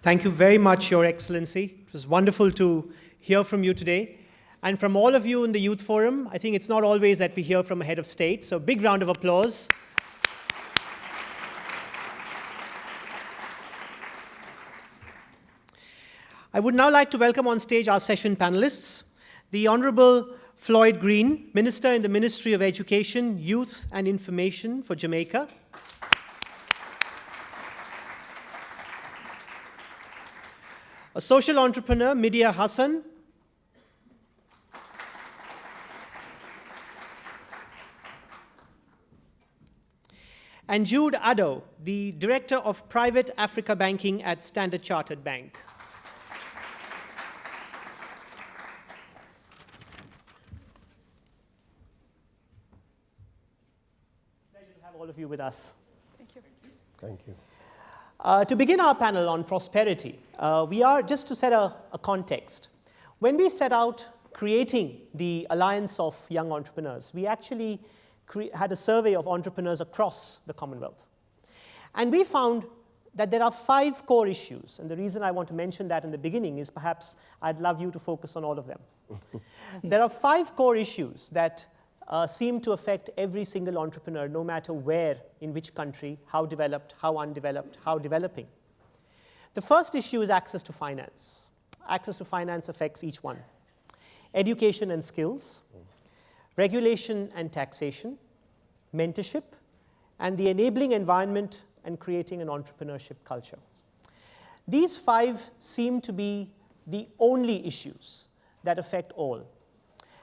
Thank you very much, Your Excellency. It was wonderful to hear from you today. And from all of you in the Youth Forum, I think it's not always that we hear from a head of state, so big round of applause. I would now like to welcome on stage our session panelists, the Honorable Floyd Green, Minister in the Ministry of Education, Youth and Information for Jamaica. A social entrepreneur, Midia Hassan. And Jude Addo, the Director of Private Africa Banking at Standard Chartered Bank. Pleasure to have all of you with us. Thank you. Thank you. To begin our panel on prosperity, we are, just to set a context, when we set out creating the Alliance of Young Entrepreneurs, we actually had a survey of entrepreneurs across the Commonwealth. And we found that there are 5 core issues, and the reason I want to mention that in the beginning is perhaps I'd love you to focus on all of them. There are 5 core issues that seem to affect every single entrepreneur, no matter where, in which country, how developed, how undeveloped, how developing. The first issue is access to finance. Access to finance affects each one. Education and skills, regulation and taxation, mentorship, and the enabling environment and creating an entrepreneurship culture. These 5 seem to be the only issues that affect all.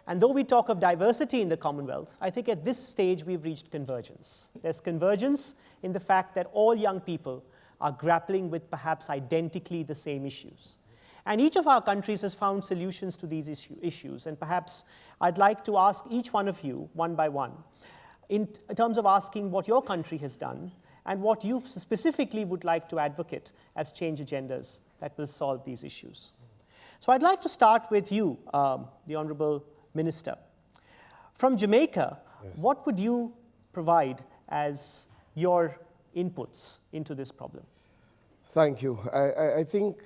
And though we talk of diversity in the Commonwealth, I think at this stage we've reached convergence. There's convergence in the fact that all young people are grappling with perhaps identically the same issues. And each of our countries has found solutions to these issues. And perhaps I'd like to ask each one of you, one by one, in terms of asking what your country has done and what you specifically would like to advocate as change agendas that will solve these issues. So I'd like to start with you, the Honorable Minister. From Jamaica, yes, what would you provide as your inputs into this problem? Thank you. I think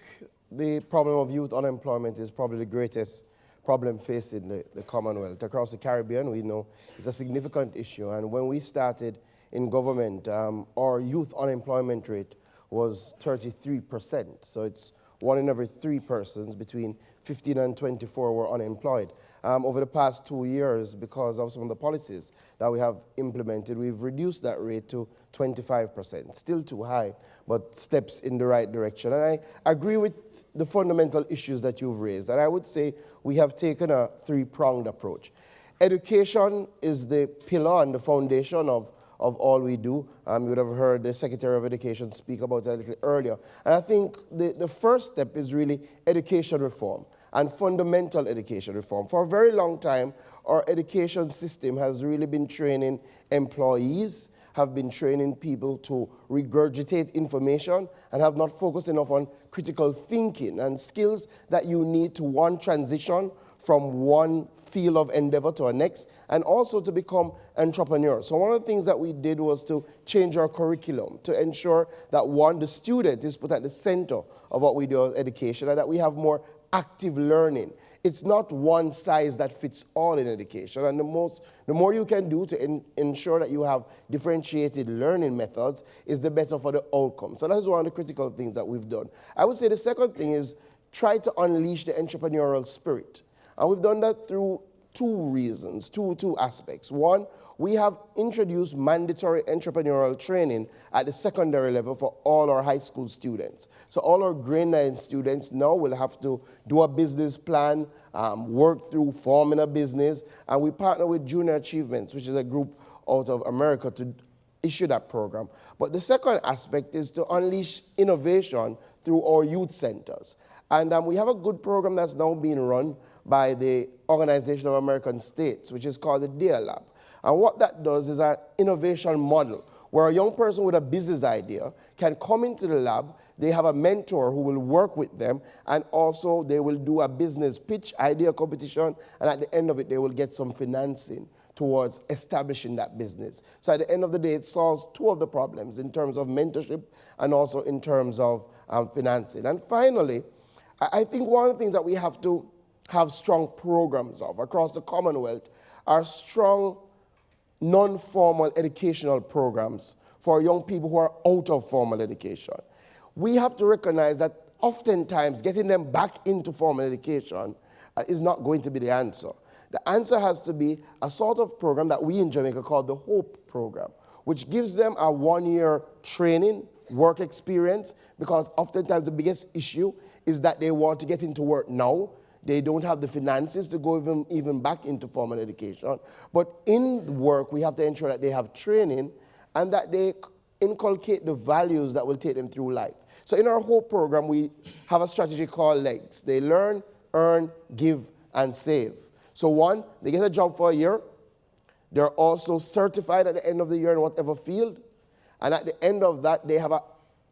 the problem of youth unemployment is probably the greatest problem facing the Commonwealth. Across the Caribbean, we know it's a significant issue. And when we started in government, our youth unemployment rate was 33%. So it's 1 in every 3 persons between 15 and 24 were unemployed. Over the past 2 years, because of some of the policies that we have implemented, we've reduced that rate to 25%. Still too high, but steps in the right direction. And I agree with the fundamental issues that you've raised. And I would say we have taken a 3-pronged approach. Education is the pillar and the foundation of all we do. You would have heard the Secretary of Education speak about that a little earlier. And I think the first step is really education reform and fundamental education reform. For a very long time, our education system has really been training employees, have been training people to regurgitate information, and have not focused enough on critical thinking and skills that you need to, one, transition from one field of endeavor to a next, and also to become entrepreneurs. So one of the things that we did was to change our curriculum to ensure that, one, the student is put at the center of what we do as education, and that we have more active learning. It's not one size that fits all in education, and the more you can do to ensure that you have differentiated learning methods is the better for the outcome. So that is one of the critical things that we've done. I would say the second thing is try to unleash the entrepreneurial spirit. And we've done that through 2 reasons, two aspects. One, we have introduced mandatory entrepreneurial training at the secondary level for all our high school students. So all our grade 9 students now will have to do a business plan, work through forming a business, and we partner with Junior Achievements, which is a group out of America, to issue that program. But the second aspect is to unleash innovation through our youth centers. And we have a good program that's now being run by the Organization of American States, which is called the DARE Lab. And what that does is an innovation model where a young person with a business idea can come into the lab, they have a mentor who will work with them, and also they will do a business pitch idea competition, and at the end of it, they will get some financing towards establishing that business. So at the end of the day, it solves two of the problems in terms of mentorship and also in terms of financing. And finally, I think one of the things that we have to have strong programs of across the Commonwealth are strong non-formal educational programs for young people who are out of formal education. We have to recognize that oftentimes getting them back into formal education is not going to be the answer. The answer has to be a sort of program that we in Jamaica call the HOPE program, which gives them a one-year training, work experience, because oftentimes the biggest issue is that they want to get into work now. They don't have the finances to go even back into formal education. But in work, we have to ensure that they have training and that they inculcate the values that will take them through life. So in our HOPE program, we have a strategy called LEGS. They learn, earn, give, and save. So one, they get a job for a year. They're also certified at the end of the year in whatever field. And at the end of that, they have a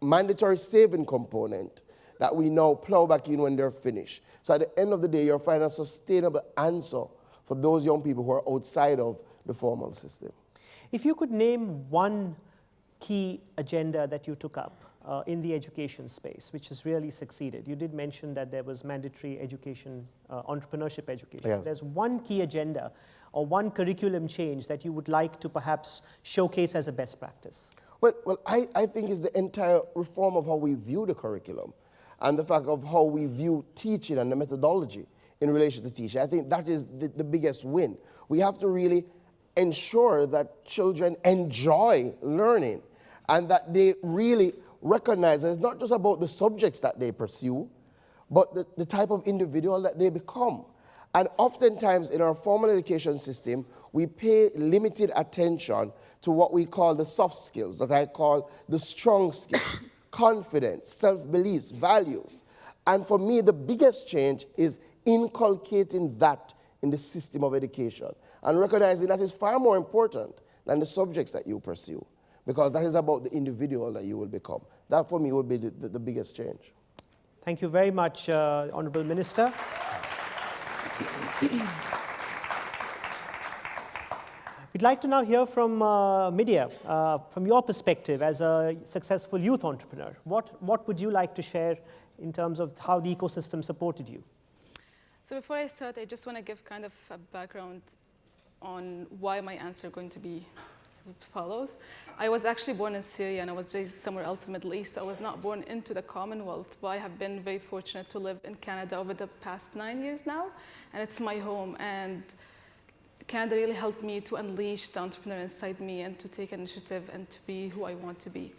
mandatory saving component that we now plow back in when they're finished. So at the end of the day, you'll find a sustainable answer for those young people who are outside of the formal system. If you could name one key agenda that you took up in the education space, which has really succeeded. You did mention that there was mandatory education, entrepreneurship education. Yes. There's one key agenda or one curriculum change that you would like to perhaps showcase as a best practice. Well, I think it's the entire reform of how we view the curriculum and the fact of how we view teaching and the methodology in relation to teaching. I think that is the biggest win. We have to really ensure that children enjoy learning and that they really recognize that it's not just about the subjects that they pursue, but the type of individual that they become. And oftentimes in our formal education system, we pay limited attention to what we call the soft skills, that I call the strong skills, confidence, self-beliefs, values. And for me, the biggest change is inculcating that in the system of education and recognizing that is far more important than the subjects that you pursue, because that is about the individual that you will become. That for me would be the biggest change. Thank you very much, Honorable Minister. We'd like to now hear from Midia, from your perspective as a successful youth entrepreneur. What would you like to share in terms of how the ecosystem supported you? So before I start, I just want to give kind of a background on why my answer is going to be as follows. I was actually born in Syria and I was raised somewhere else in the Middle East. So I was not born into the Commonwealth, but I have been very fortunate to live in Canada over the past 9 years now, and it's my home. And Canada really helped me to unleash the entrepreneur inside me and to take initiative and to be who I want to be.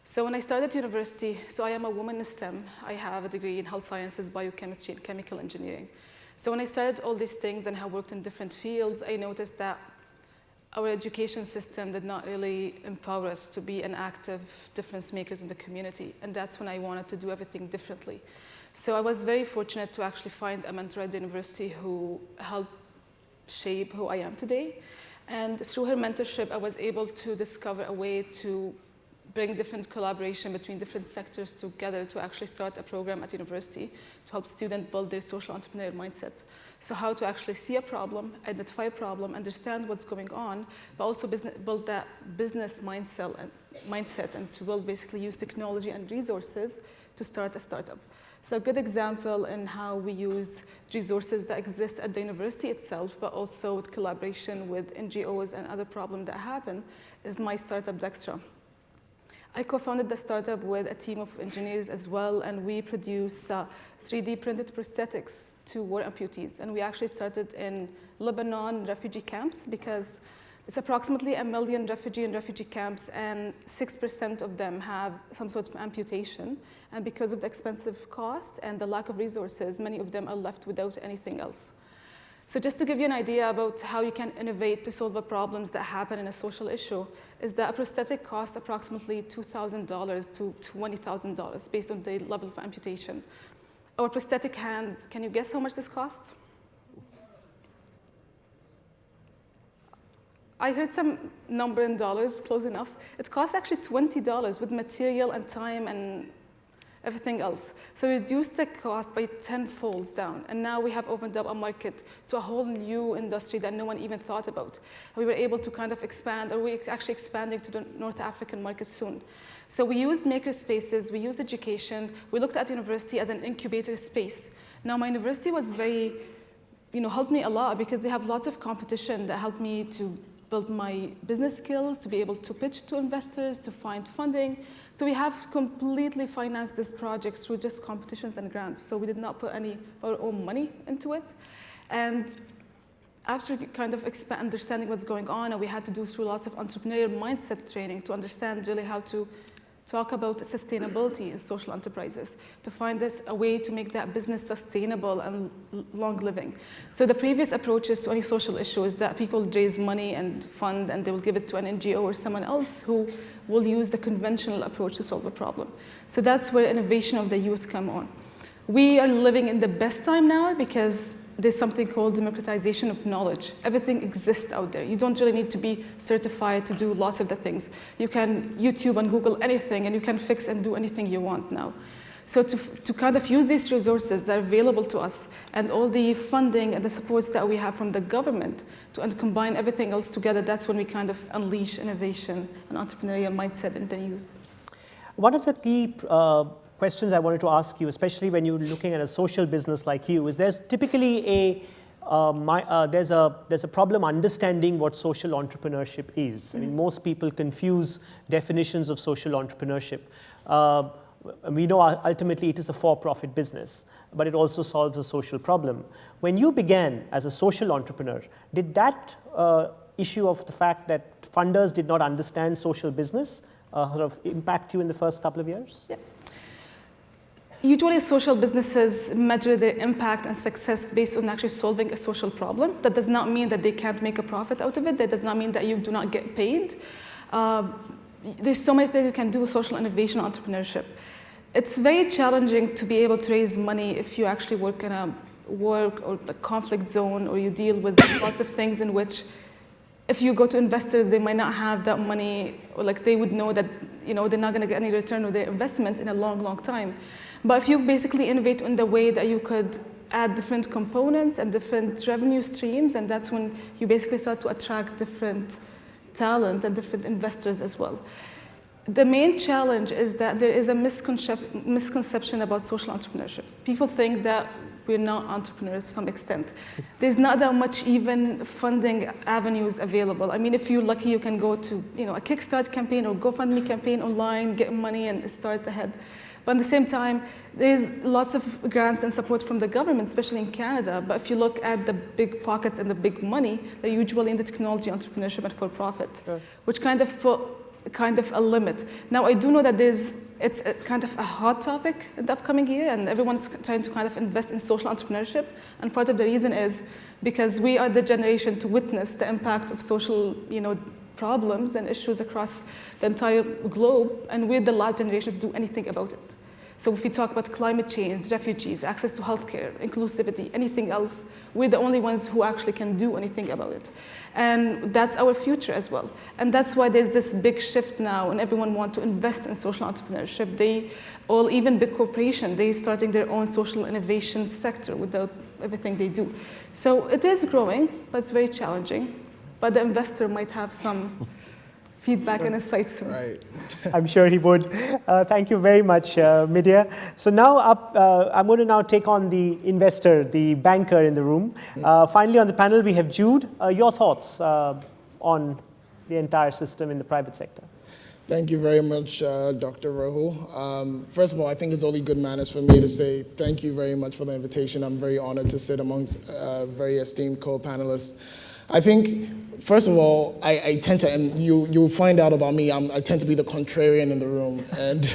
So when I started university, so I am a woman in STEM. I have a degree in health sciences, biochemistry, and chemical engineering. So when I started all these things and have worked in different fields, I noticed that our education system did not really empower us to be an active difference makers in the community. And that's when I wanted to do everything differently. So I was very fortunate to actually find a mentor at the university who helped shape who I am today. And through her mentorship, I was able to discover a way to bring different collaboration between different sectors together to actually start a program at university to help students build their social entrepreneurial mindset. So how to actually see a problem, identify a problem, understand what's going on, but also build that business mindset and to build basically use technology and resources to start a startup. So a good example in how we use resources that exist at the university itself, but also with collaboration with NGOs and other problems that happen, is my startup Dextra. I co-founded the startup with a team of engineers as well, and we produce 3D printed prosthetics to war amputees. And we actually started in Lebanon refugee camps because it's approximately 1 million refugee camps, and 6% of them have some sort of amputation. And because of the expensive cost and the lack of resources, many of them are left without anything else. So just to give you an idea about how you can innovate to solve the problems that happen in a social issue, is that a prosthetic costs approximately $2,000 to $20,000 based on the level of amputation. Our prosthetic hand, can you guess how much this costs? I heard some number in dollars, close enough. It costs actually $20 with material and time and everything else. So we reduced the cost by 10-folds down. And now we have opened up a market to a whole new industry that no one even thought about. We were able to kind of expand, or we're actually expanding to the North African market soon. So we used maker spaces, we used education, we looked at university as an incubator space. Now my university was very, helped me a lot because they have lots of competition that helped me to build my business skills, to be able to pitch to investors, to find funding. So we have completely financed this project through just competitions and grants. So we did not put any of our own money into it. And after kind of understanding what's going on, and we had to do through lots of entrepreneurial mindset training to understand really how to talk about sustainability in social enterprises, to find this a way to make that business sustainable and long-living. So the previous approaches to any social issue is that people raise money and fund, and they will give it to an NGO or someone else who will use the conventional approach to solve a problem. So that's where innovation of the youth come on. We are living in the best time now because there's something called democratization of knowledge. Everything exists out there. You don't really need to be certified to do lots of the things. You can YouTube and Google anything, and you can fix and do anything you want now. So to kind of use these resources that are available to us and all the funding and the supports that we have from the government and combine everything else together, that's when we kind of unleash innovation and entrepreneurial mindset in the youth. One of the key questions I wanted to ask you, especially when you're looking at a social business like you, is there's typically there's a problem understanding what social entrepreneurship is. I mean, most people confuse definitions of social entrepreneurship. We know ultimately it is a for-profit business, but it also solves a social problem. When you began as a social entrepreneur, did that issue of the fact that funders did not understand social business sort of impact you in the first couple of years? Yeah. Usually social businesses measure their impact and success based on actually solving a social problem. That does not mean that they can't make a profit out of it. That does not mean that you do not get paid. There's so many things you can do with social innovation entrepreneurship. It's very challenging to be able to raise money if you actually work in a work or a conflict zone, or you deal with lots of things in which if you go to investors, they might not have that money, or like they would know that they're not going to get any return on their investment in a long, long time. But if you basically innovate in the way that you could add different components and different revenue streams, and that's when you basically start to attract different talents and different investors as well. The main challenge is that there is a misconception about social entrepreneurship. People think that we're not entrepreneurs to some extent. There's not that much even funding avenues available. I mean, if you're lucky, you can go to a Kickstarter campaign or GoFundMe campaign online, get money and start ahead. But at the same time, there's lots of grants and support from the government, especially in Canada. But if you look at the big pockets and the big money, they're usually in the technology, entrepreneurship, and for-profit, which kind of put a limit. Now, I do know that it's kind of a hot topic in the upcoming year, and everyone's trying to kind of invest in social entrepreneurship. And part of the reason is because we are the generation to witness the impact of social, problems and issues across the entire globe, and we're the last generation to do anything about it. So if we talk about climate change, refugees, access to healthcare, inclusivity, anything else, we're the only ones who actually can do anything about it. And that's our future as well. And that's why there's this big shift now, and everyone wants to invest in social entrepreneurship. Even big corporations, they're starting their own social innovation sector with everything they do. So it is growing, but it's very challenging. But the investor might have some feedback and insights soon. Right. I'm sure he would. Thank you very much, Midia. So now I'm going to now take on the investor, the banker in the room. Finally on the panel, we have Jude. Your thoughts on the entire system in the private sector? Thank you very much, Dr. Rahul. First of all, I think it's only good manners for me to say thank you very much for the invitation. I'm very honored to sit amongst very esteemed co-panelists. I think, first of all, I tend to, and you'll find out about me, I tend to be the contrarian in the room. And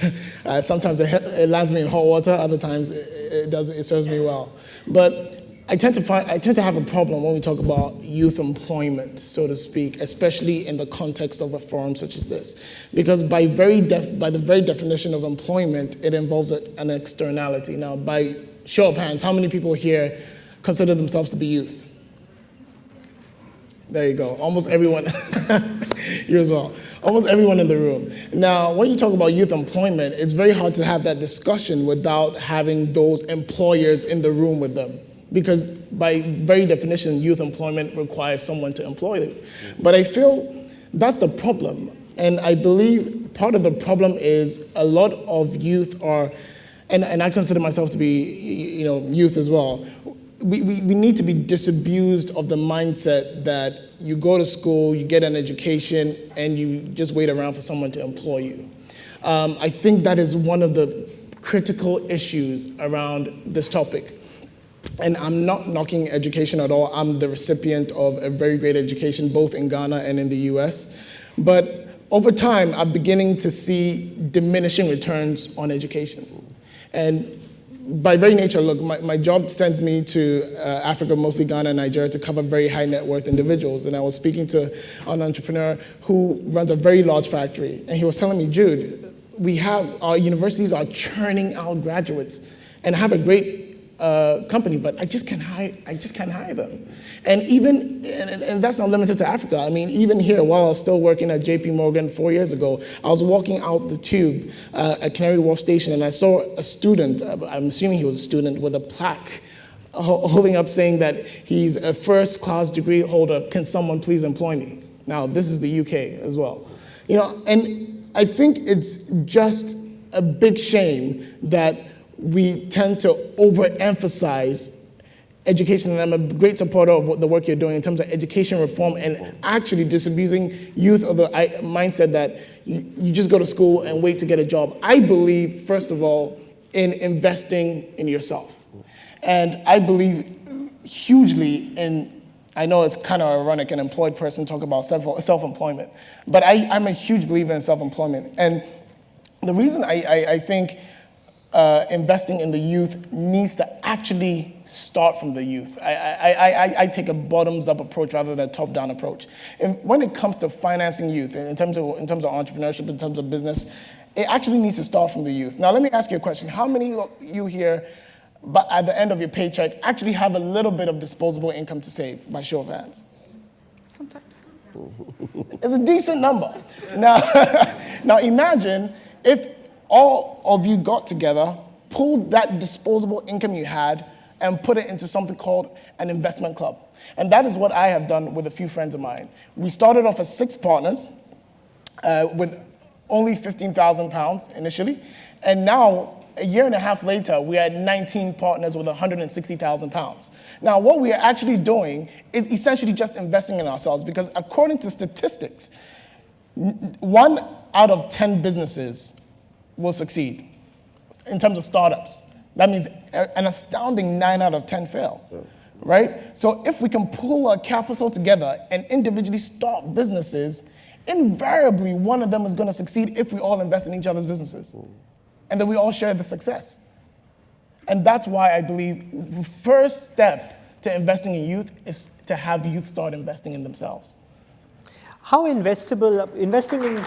sometimes it lands me in hot water, other times it serves me well. But I tend to have a problem when we talk about youth employment, so to speak, especially in the context of a forum such as this. Because by the very definition of employment, it involves an externality. Now, by show of hands, how many people here consider themselves to be youth? There you go, almost everyone. You as well. Almost everyone in the room. Now, when you talk about youth employment, it's very hard to have that discussion without having those employers in the room with them. Because by very definition, youth employment requires someone to employ them. But I feel that's the problem. And I believe part of the problem is a lot of youth are, and I consider myself to be, youth as well. We need to be disabused of the mindset that you go to school, you get an education, and you just wait around for someone to employ you. I think that is one of the critical issues around this topic. And I'm not knocking education at all. I'm the recipient of a very great education, both in Ghana and in the US. But over time, I'm beginning to see diminishing returns on education. And by very nature, look, my job sends me to Africa, mostly Ghana and Nigeria, to cover very high net worth individuals. And I was speaking to an entrepreneur who runs a very large factory. And he was telling me, Jude, our universities are churning out graduates and have a great company, but I just can't hire them. And and that's not limited to Africa. I mean, even here, while I was still working at JP Morgan 4 years ago, I was walking out the tube at Canary Wharf Station, and I saw a student, I'm assuming he was a student, with a plaque holding up saying that he's a first-class degree holder, can someone please employ me? Now, this is the UK as well. And I think it's just a big shame that we tend to overemphasize education, and I'm a great supporter of the work you're doing in terms of education reform and actually disabusing youth of the mindset that you just go to school and wait to get a job. I believe, first of all, in investing in yourself. And I believe hugely in, I know it's kind of ironic, an employed person talk about self-employment, but I'm a huge believer in self-employment. And the reason I think investing in the youth needs to actually start from the youth. I take a bottoms-up approach rather than a top-down approach. And when it comes to financing youth, in terms of entrepreneurship, in terms of business, it actually needs to start from the youth. Now, let me ask you a question. How many of you here, but at the end of your paycheck, actually have a little bit of disposable income to save, by show of hands? Sometimes. It's a decent number. Now imagine if all of you got together, pulled that disposable income you had, and put it into something called an investment club. And that is what I have done with a few friends of mine. We started off as 6 partners with only £15,000 initially. And now, a year and a half later, we had 19 partners with £160,000. Now, what we are actually doing is essentially just investing in ourselves, because according to statistics, 1 out of 10 businesses will succeed in terms of startups. That means an astounding 9 out of 10 fail, right? So if we can pull our capital together and individually start businesses, invariably one of them is going to succeed if we all invest in each other's businesses. And then we all share the success. And that's why I believe the first step to investing in youth is to have youth start investing in themselves. How investing in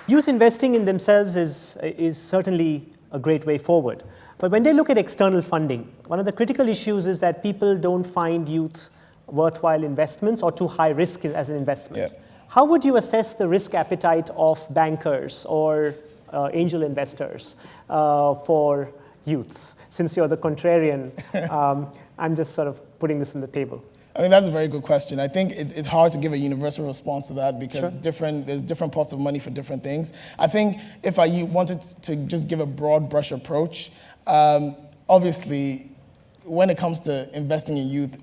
youth investing in themselves is certainly a great way forward. But when they look at external funding, one of the critical issues is that people don't find youth worthwhile investments or too high risk as an investment. Yeah. How would you assess the risk appetite of bankers or angel investors for youth? Since you're the contrarian, I'm just sort of putting this on the table. I mean, that's a very good question. I think it's hard to give a universal response to that because there's different pots of money for different things. I think if I wanted to just give a broad brush approach, obviously, when it comes to investing in youth,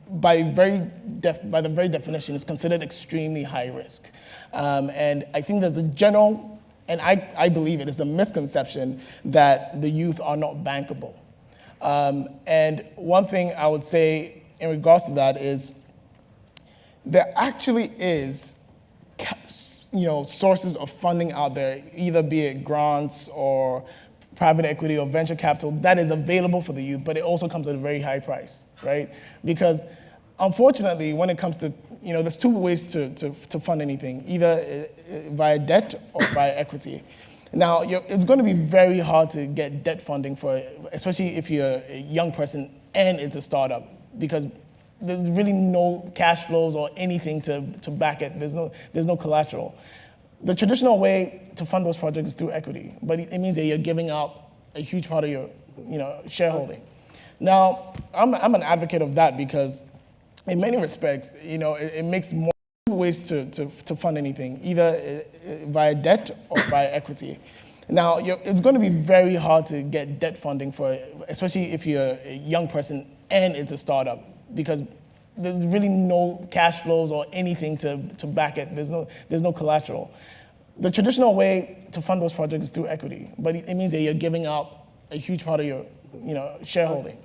by the very definition, it's considered extremely high risk. And I think there's a general, and I believe it is a misconception that the youth are not bankable. And one thing I would say in regards to that is there actually is, sources of funding out there, either be it grants or private equity or venture capital that is available for the youth, but it also comes at a very high price, right? Because unfortunately, when it comes to, there's 2 ways to fund anything, either via debt or via equity. Now, it's going to be very hard to get debt funding especially if you're a young person and it's a startup, because there's really no cash flows or anything to back it. There's no collateral. The traditional way to fund those projects is through equity, but it means that you're giving up a huge part of your shareholding. Now, I'm an advocate of that because in many respects, it makes more ways to fund anything, either via debt or via equity. Now, it's going to be very hard to get debt funding especially if you're a young person and it's a startup, because there's really no cash flows or anything to back it. There's no collateral. The traditional way to fund those projects is through equity, but it means that you're giving up a huge part of your shareholding.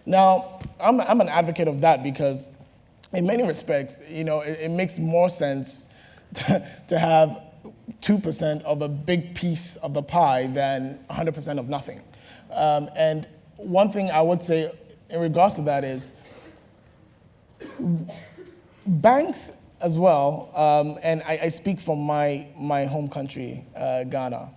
Now, I'm an advocate of that because in many respects, it makes more sense to have 2% of a big piece of the pie than 100% of nothing. And one thing I would say in regards to that is banks as well, and I speak from my home country, Ghana.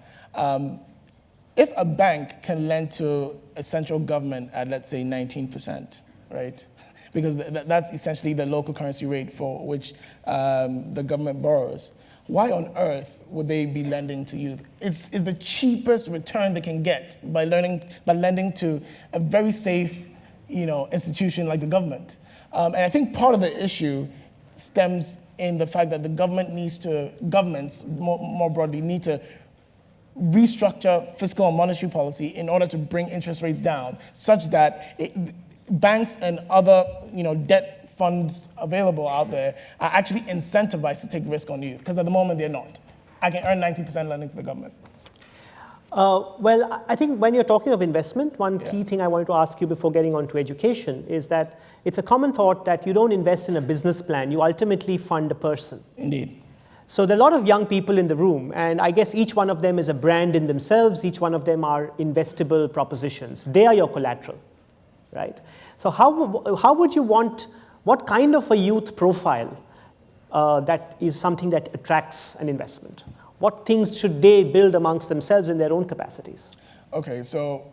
If a bank can lend to a central government at, let's say, 19%, right? Because that's essentially the local currency rate for which the government borrows. Why on earth would they be lending to youth? Is the cheapest return they can get by lending to a very safe, institution like the government. And I think part of the issue stems in the fact that the governments more broadly need to restructure fiscal and monetary policy in order to bring interest rates down, such that banks and other debt funds available out there are actually incentivized to take risk on youth, because at the moment they're not. I can earn 90% lending to the government. Well, I think when you're talking of investment, one key thing I wanted to ask you before getting on to education is that it's a common thought that you don't invest in a business plan, you ultimately fund a person. Indeed. So there are a lot of young people in the room, and I guess each one of them is a brand in themselves, each one of them are investable propositions. They are your collateral, right? So how would you want, what kind of a youth profile that is something that attracts an investment? What things should they build amongst themselves in their own capacities? Okay, so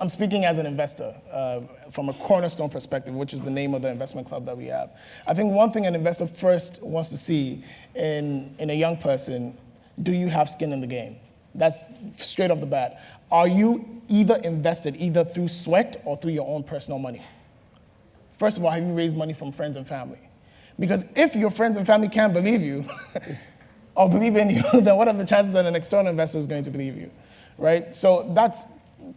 I'm speaking as an investor from a cornerstone perspective, which is the name of the investment club that we have. I think one thing an investor first wants to see in a young person, do you have skin in the game? That's straight off the bat. Are you either invested either through sweat or through your own personal money? First of all, have you raised money from friends and family? Because if your friends and family can't believe you or believe in you, then what are the chances that an external investor is going to believe you, right? So that's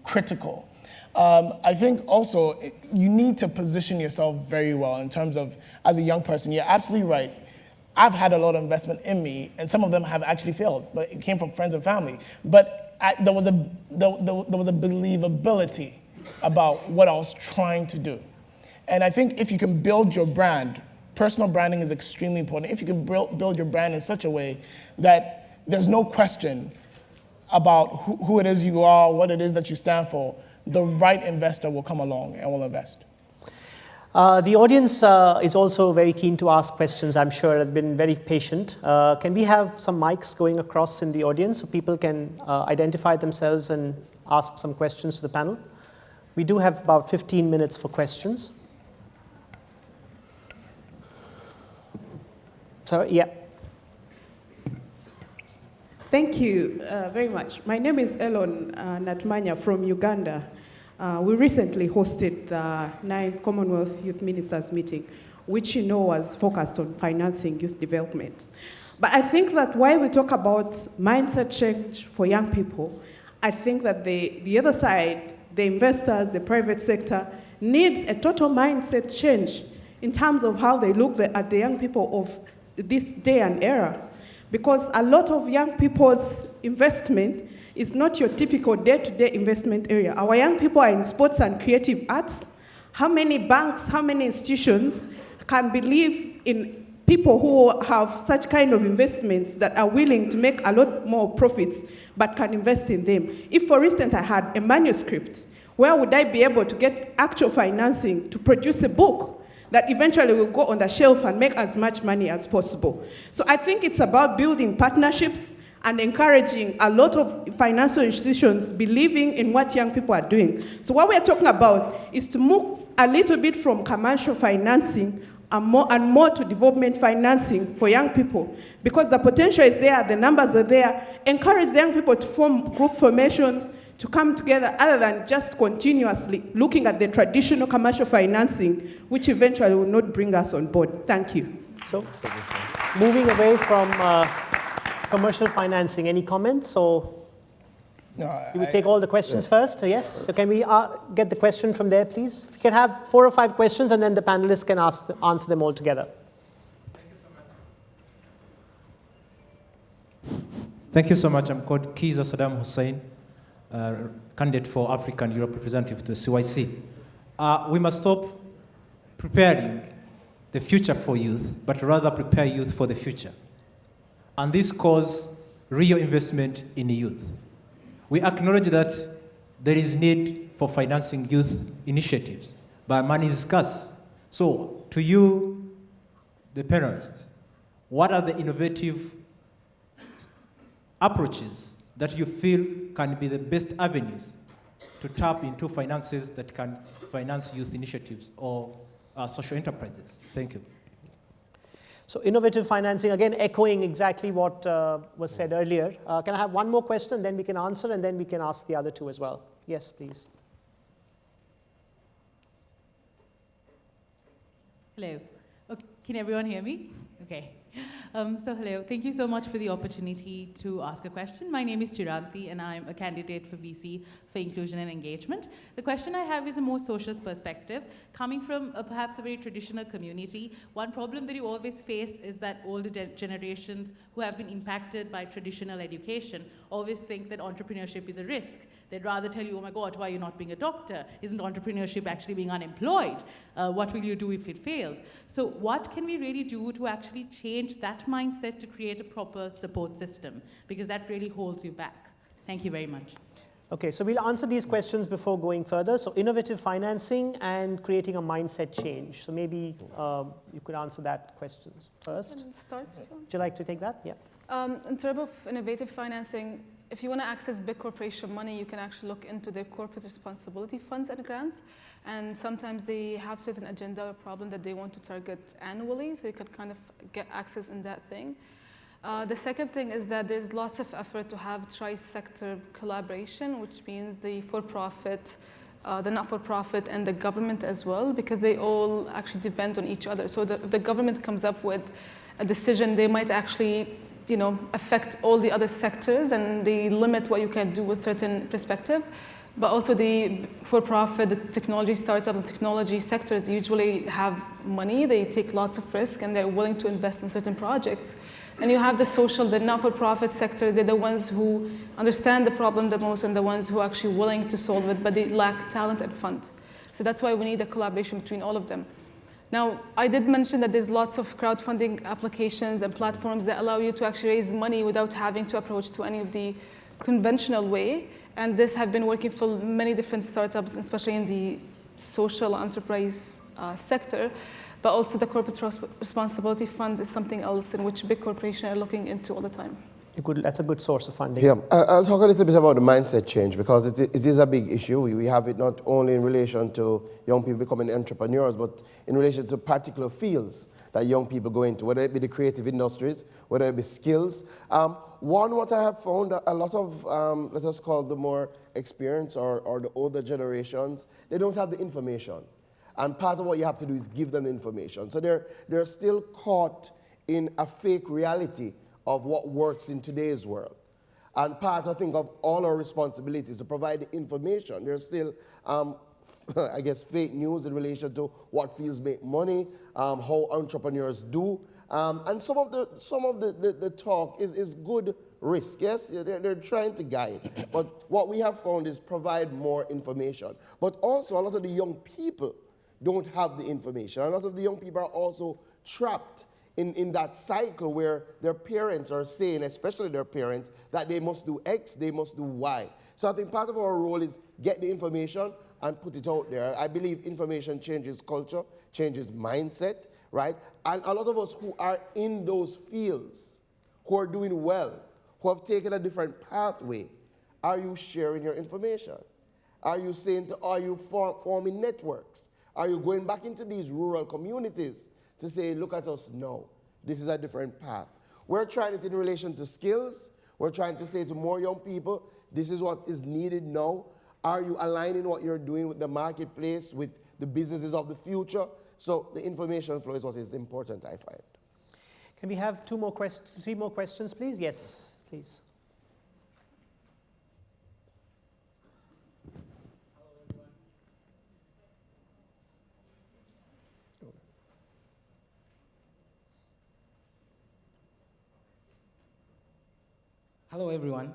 critical. I think also you need to position yourself very well in terms of, as a young person, you're absolutely right. I've had a lot of investment in me, and some of them have actually failed, but it came from friends and family. But there was a believability about what I was trying to do. And I think if you can build your brand, personal branding is extremely important. If you can build your brand in such a way that there's no question about who it is you are, what it is that you stand for, the right investor will come along and will invest. The audience is also very keen to ask questions, I'm sure. They've been very patient. Can we have some mics going across in the audience so people can identify themselves and ask some questions to the panel? We do have about 15 minutes for questions. Sorry, yeah. Thank you very much. My name is Elon Natmanya from Uganda. We recently hosted the 9th Commonwealth Youth Ministers meeting, which was focused on financing youth development. But I think that while we talk about mindset change for young people, I think that the other side, the investors, the private sector, needs a total mindset change in terms of how they look at the young people of this day and era. Because a lot of young people's investment is not your typical day-to-day investment area. Our young people are in sports and creative arts. How many banks, how many institutions can believe in people who have such kind of investments that are willing to make a lot more profits but can invest in them? If, for instance, I had a manuscript, where would I be able to get actual financing to produce a book that eventually will go on the shelf and make as much money as possible? So I think it's about building partnerships and encouraging a lot of financial institutions believing in what young people are doing. So what we're talking about is to move a little bit from commercial financing and more to development financing for young people, because the potential is there, the numbers are there. Encourage the young people to form group formations, to come together, other than just continuously looking at the traditional commercial financing, which eventually will not bring us on board. Thank you. So, moving away from commercial financing, any comments? Or you would take all the questions first? Yes. So can we get the question from there, please? If you can have 4 or 5 questions, and then the panelists can answer them all together. Thank you so much. I'm called Kiza Saddam Hussein, candidate for African Europe representative to CYC. We must stop preparing the future for youth, but rather prepare youth for the future. And this calls real investment in youth. We acknowledge that there is need for financing youth initiatives, but money is scarce. So, to you, the panelists, what are the innovative approaches that you feel can be the best avenues to tap into finances that can finance youth initiatives or social enterprises? Thank you. So innovative financing, again, echoing exactly what was said earlier. Can I have one more question, then we can answer, and then we can ask the other 2 as well? Yes, please. Hello. Okay, can everyone hear me? Okay. So hello, thank you so much for the opportunity to ask a question. My name is Chiranti and I'm a candidate for VC for Inclusion and Engagement. The question I have is a more socialist perspective. Coming from perhaps a very traditional community, one problem that you always face is that older generations who have been impacted by traditional education always think that entrepreneurship is a risk. They'd rather tell you, oh my God, why are you not being a doctor? Isn't entrepreneurship actually being unemployed? What will you do if it fails? So what can we really do to actually change that mindset to create a proper support system? Because that really holds you back. Thank you very much. Okay, so we'll answer these questions before going further. So innovative financing and creating a mindset change. So maybe you could answer that question first. Start. Would you like to take that? Yeah. In terms of innovative financing, if you want to access big corporation money, you can actually look into their corporate responsibility funds and grants. And sometimes they have certain agenda or problem that they want to target annually, so you can kind of get access in that thing. The second thing is that there's lots of effort to have tri-sector collaboration, which means the for-profit, the not-for-profit, and the government as well, because they all actually depend on each other. So if the government comes up with a decision, they might actually affect all the other sectors, and they limit what you can do with certain perspective. But also the for-profit, the technology startups, the technology sectors usually have money, they take lots of risk, and they're willing to invest in certain projects. And you have the social, the not-for-profit sector, they're the ones who understand the problem the most and the ones who are actually willing to solve it, but they lack talent and fund. So that's why we need a collaboration between all of them. Now, I did mention that there's lots of crowdfunding applications and platforms that allow you to actually raise money without having to approach to any of the conventional way. And this have been working for many different startups, especially in the social enterprise sector. But also the corporate responsibility fund is something else in which big corporations are looking into all the time. That's a good source of funding. Yeah, I'll talk a little bit about the mindset change, because it is a big issue. We have it not only in relation to young people becoming entrepreneurs, but in relation to particular fields that young people go into, whether it be the creative industries, whether it be skills. What I have found, a lot of, let us call the more experienced or the older generations, they don't have the information. And part of what you have to do is give them the information. So they're still caught in a fake reality of what works in today's world. And part, I think, of all our responsibilities to provide the information. There's still, I guess, fake news in relation to what fields make money, how entrepreneurs do. And some of the talk is good risk, yes? They're trying to guide. But what we have found is provide more information. But also, a lot of the young people don't have the information. A lot of the young people are also trapped in that cycle where their parents are saying, especially their parents, that they must do X, they must do Y. So I think part of our role is get the information and put it out there. I believe information changes culture, changes mindset, right? And a lot of us who are in those fields, who are doing well, who have taken a different pathway, are you sharing your information? Are you forming networks? Are you going back into these rural communities to say, look at us, no, this is a different path? We're trying it in relation to skills. We're trying to say to more young people, this is what is needed now. Are you aligning what you're doing with the marketplace, with the businesses of the future? So the information flow is what is important, I find. Can we have three more questions, please? Yes, please. Hello, everyone.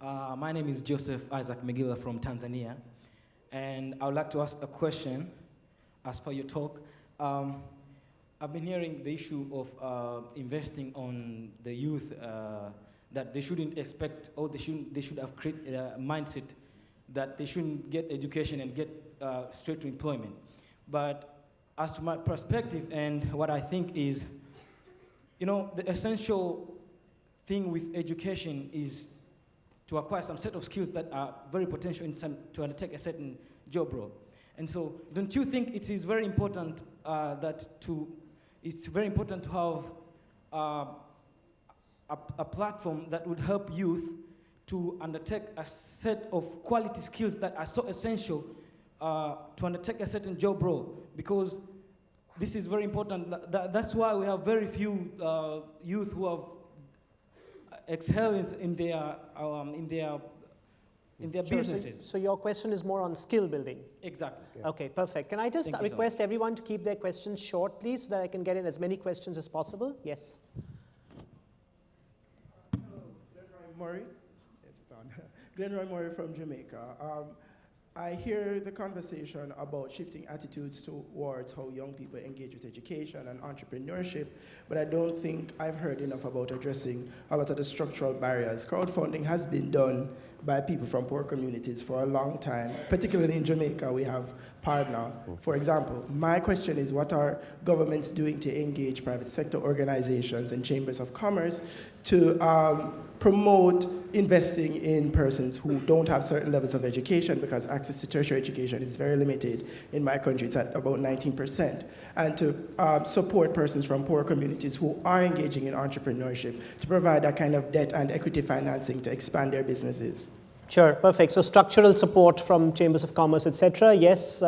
My name is Joseph Isaac Megila from Tanzania, and I would like to ask a question as per your talk. I've been hearing the issue of investing on the youth, that they shouldn't expect, or they should have created a mindset that they shouldn't get education and get straight to employment. But as to my perspective and what I think is, the essential thing with education is to acquire some set of skills that are very potential to undertake a certain job role. And so, don't you think it is very important it's very important to have a platform that would help youth to undertake a set of quality skills that are so essential to undertake a certain job role? Because this is very important. That's why we have very few youth who have excellence in their businesses. So your question is more on skill building? Exactly. Yeah. Okay, perfect. Can I just request everyone to keep their questions short, please, so that I can get in as many questions as possible? Yes. Glenroy Murray from Jamaica. I hear the conversation about shifting attitudes towards how young people engage with education and entrepreneurship, but I don't think I've heard enough about addressing a lot of the structural barriers. Crowdfunding has been done by people from poor communities for a long time. Particularly in Jamaica, we have Farhana, for example. My question is, what are governments doing to engage private sector organizations and chambers of commerce to promote investing in persons who don't have certain levels of education, because access to tertiary education is very limited in my country, it's at about 19%, and to support persons from poor communities who are engaging in entrepreneurship to provide that kind of debt and equity financing to expand their businesses. Sure, perfect. So structural support from chambers of commerce, etc. Yes.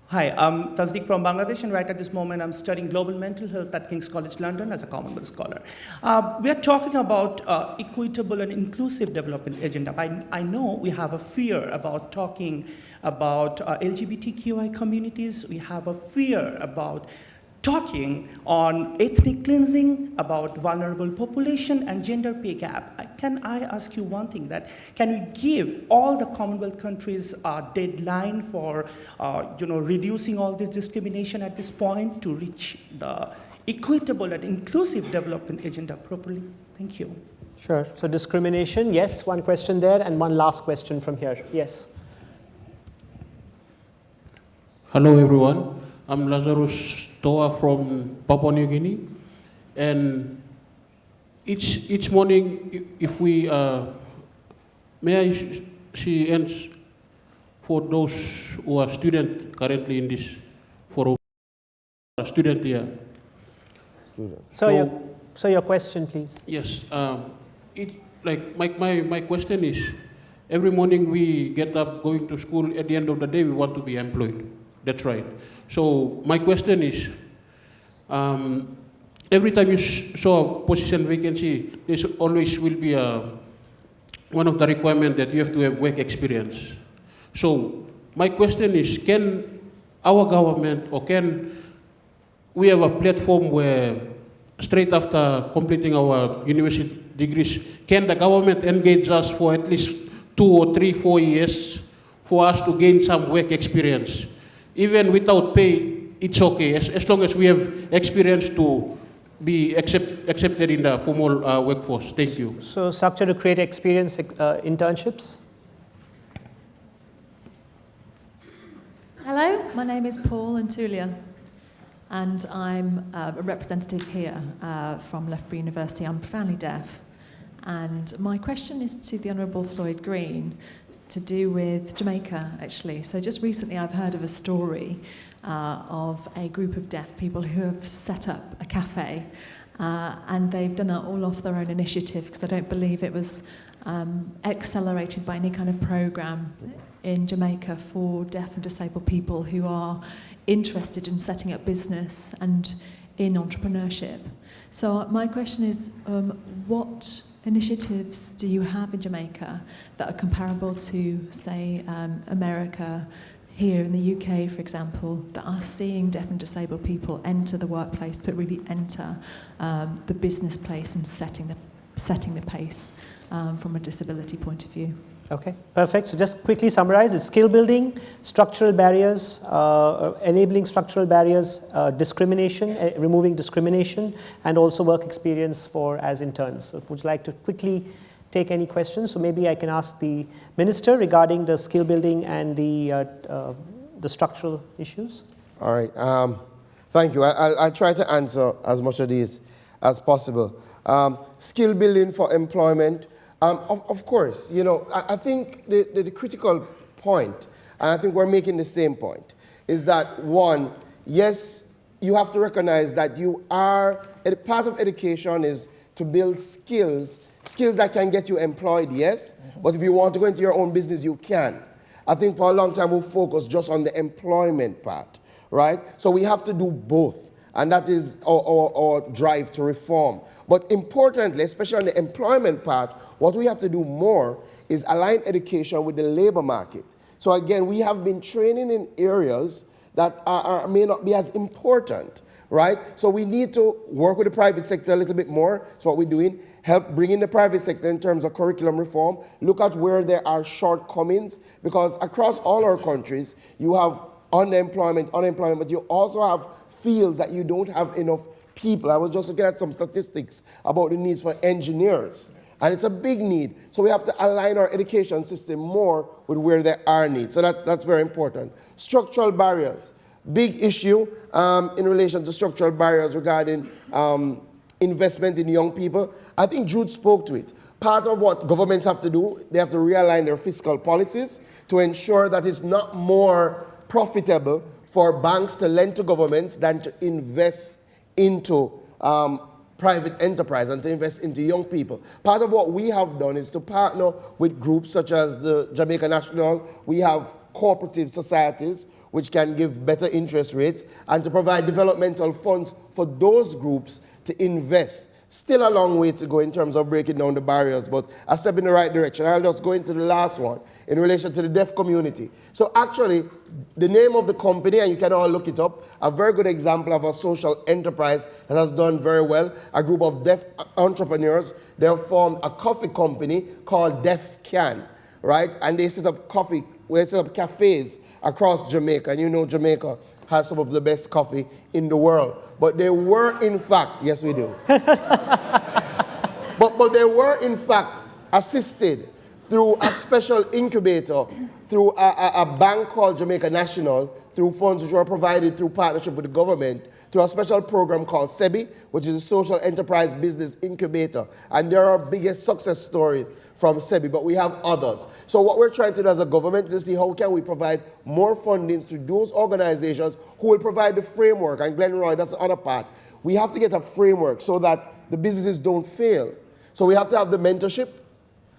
Hi, I'm Tasdeeq from Bangladesh, and right at this moment I'm studying global mental health at King's College London as a Commonwealth scholar. We are talking about equitable and inclusive development agenda. I know we have a fear about talking about LGBTQI communities. We have a fear about talking on ethnic cleansing, about vulnerable population and gender pay gap. Can I ask you one thing, that can we give all the Commonwealth countries a deadline for reducing all this discrimination at this point to reach the equitable and inclusive development agenda properly? Thank you. Sure. So discrimination, yes, one question there, and one last question from here. Yes. Hello everyone, I'm Lazarus Toa from Papua New Guinea, and each morning, if we may I see ends for those who are students currently in this forum, student here. So your question, please. Yes, my question is, every morning we get up going to school. At the end of the day, we want to be employed. That's right. So my question is, every time you saw a position vacancy, there always will be one of the requirements that you have to have work experience. So my question is, can our government, or can we have a platform where straight after completing our university degrees, can the government engage us for at least 2 or 3, 4 years for us to gain some work experience? Even without pay, it's okay, as long as we have experience to be accepted in the formal workforce. Thank you. So structure to create experience internships? Hello, my name is Paul and Tulia. and I'm a representative here from Loughborough University. I'm profoundly deaf. And my question is to the Honourable Floyd Green, to do with Jamaica, actually. So just recently I've heard of a story of a group of deaf people who have set up a cafe, and they've done that all off their own initiative, because I don't believe it was accelerated by any kind of program in Jamaica for deaf and disabled people who are interested in setting up business and in entrepreneurship. So my question is, what initiatives do you have in Jamaica that are comparable to, say, America, here in the UK, for example, that are seeing deaf and disabled people enter the workplace, but really enter the business place and setting the pace from a disability point of view? Okay, perfect. So just quickly summarize, it's skill building, structural barriers, enabling structural barriers, discrimination, removing discrimination, and also work experience for as interns. So would you like to quickly take any questions? So maybe I can ask the Minister regarding the skill building and the structural issues. All right, thank you. I'll try to answer as much of these as possible. Skill building for employment. Of course, you know, I think the critical point, and I think we're making the same point, is that one, yes, you have to recognize that you are, part of education is to build skills that can get you employed, yes, but if you want to go into your own business, you can. I think for a long time we've focused just on the employment part, right? So we have to do both. And that is our drive to reform. But importantly, especially on the employment part, what we have to do more is align education with the labor market. So again, we have been training in areas that may not be as important, right? So we need to work with the private sector a little bit more. So what we're doing, help bring in the private sector in terms of curriculum reform, look at where there are shortcomings, because across all our countries, you have unemployment, but you also have fields that you don't have enough people. I was just looking at some statistics about the needs for engineers, and it's a big need. So we have to align our education system more with where there are needs. So that's very important. Structural barriers, big issue in relation to structural barriers regarding investment in young people. I think Jude spoke to it. Part of what governments have to do, they have to realign their fiscal policies to ensure that it's not more profitable for banks to lend to governments than to invest into private enterprise and to invest into young people. Part of what we have done is to partner with groups such as the Jamaica National. We have cooperative societies which can give better interest rates, and to provide developmental funds for those groups to invest. Still a long way to go in terms of breaking down the barriers, but a step in the right direction. I'll just go into the last one in relation to the deaf community. So actually, the name of the company, and you can all look it up, a very good example of a social enterprise that has done very well. A group of deaf entrepreneurs, they have formed a coffee company called Deaf Can, right? And they set up cafes across Jamaica, and you know Jamaica has some of the best coffee in the world. But they were, in fact, yes we do. but they were, in fact, assisted through a special incubator, through a bank called Jamaica National, through funds which were provided through partnership with the government, through a special program called SEBI, which is a Social Enterprise Business Incubator. And there are biggest success stories from SEBI, but we have others. So what we're trying to do as a government is to see how can we provide more funding to those organizations who will provide the framework. And Glenroy, that's the other part. We have to get a framework so that the businesses don't fail. So we have to have the mentorship.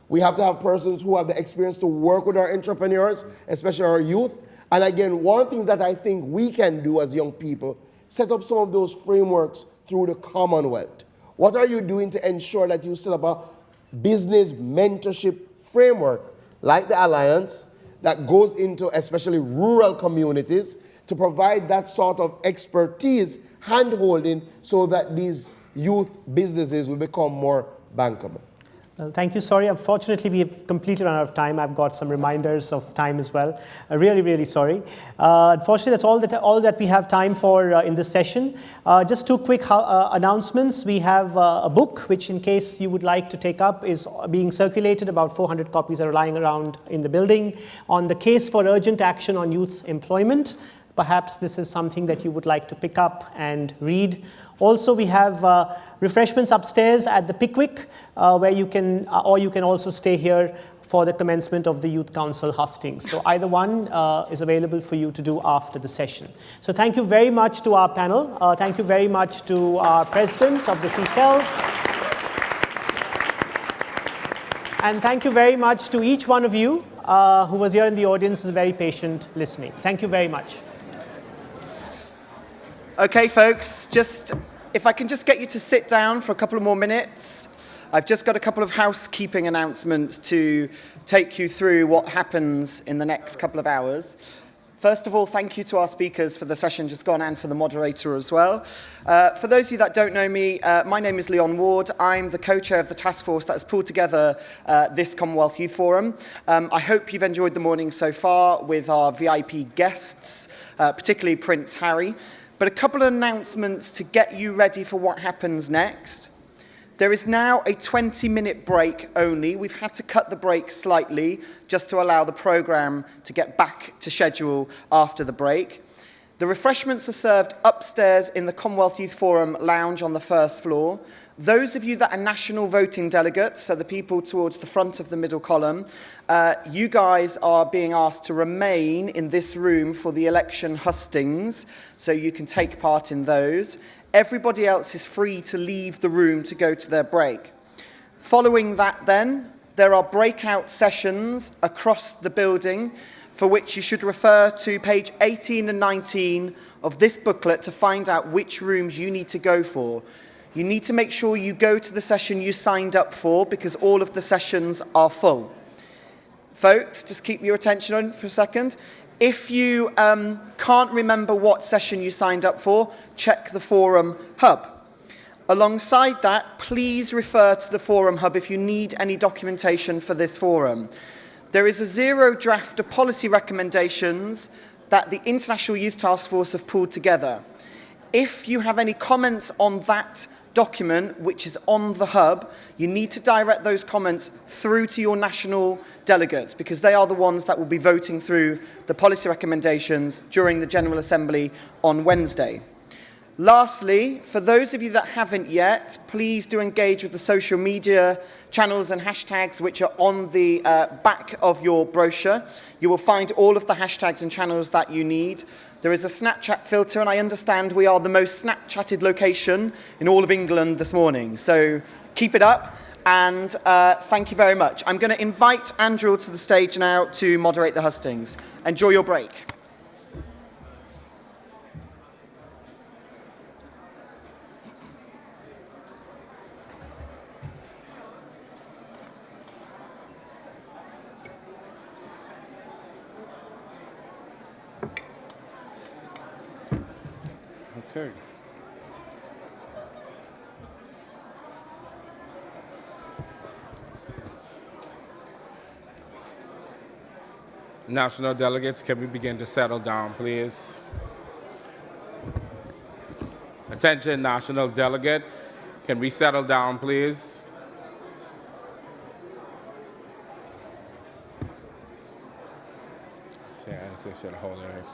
We have to have persons who have the experience to work with our entrepreneurs, especially our youth. And again, one of the things that I think we can do as young people, set up some of those frameworks through the Commonwealth. What are you doing to ensure that you set up a business mentorship framework like the Alliance that goes into especially rural communities to provide that sort of expertise, hand-holding, so that these youth businesses will become more bankable? Well, thank you. Sorry, unfortunately, we have completely run out of time. I've got some reminders of time as well. Really, really sorry. Unfortunately, that's all that we have time for in this session. Just two quick announcements. We have a book, which in case you would like to take up, is being circulated. About 400 copies are lying around in the building, on the case for urgent action on youth employment. Perhaps this is something that you would like to pick up and read. Also, we have refreshments upstairs at the Pickwick, where you can, or you can also stay here for the commencement of the Youth Council hustings. So either one is available for you to do after the session. So thank you very much to our panel. Thank you very much to our president of the Seychelles. And thank you very much to each one of you who was here in the audience, is very patient listening. Thank you very much. Okay, folks, if I can just get you to sit down for a couple of more minutes. I've just got a couple of housekeeping announcements to take you through what happens in the next couple of hours. First of all, thank you to our speakers for the session just gone and for the moderator as well. For those of you that don't know me, my name is Leon Ward. I'm the co-chair of the task force that has pulled together this Commonwealth Youth Forum. I hope you've enjoyed the morning so far with our VIP guests, particularly Prince Harry. But a couple of announcements to get you ready for what happens next. There is now a 20-minute break only. We've had to cut the break slightly just to allow the programme to get back to schedule after the break. The refreshments are served upstairs in the Commonwealth Youth Forum lounge on the first floor. Those of you that are national voting delegates, so the people towards the front of the middle column, you guys are being asked to remain in this room for the election hustings, so you can take part in those. Everybody else is free to leave the room to go to their break. Following that then, there are breakout sessions across the building for which you should refer to page 18 and 19 of this booklet to find out which rooms you need to go for. You need to make sure you go to the session you signed up for because all of the sessions are full. Folks, just keep your attention on for a second. If you can't remember what session you signed up for, check the Forum Hub. Alongside that, please refer to the Forum Hub if you need any documentation for this forum. There is a zero draft of policy recommendations that the International Youth Task Force have pulled together. If you have any comments on that document, which is on the hub, you need to direct those comments through to your national delegates because they are the ones that will be voting through the policy recommendations during the General Assembly on Wednesday. Lastly, for those of you that haven't yet, please do engage with the social media channels and hashtags which are on the back of your brochure. You will find all of the hashtags and channels that you need. There is a Snapchat filter, and I understand we are the most Snapchatted location in all of England this morning. So keep it up, and thank you very much. I'm going to invite Andrew to the stage now to moderate the hustings. Enjoy your break. Okay. National delegates, can we begin to settle down, please? Attention, national delegates, can we settle down, please? Yeah, I should hold it.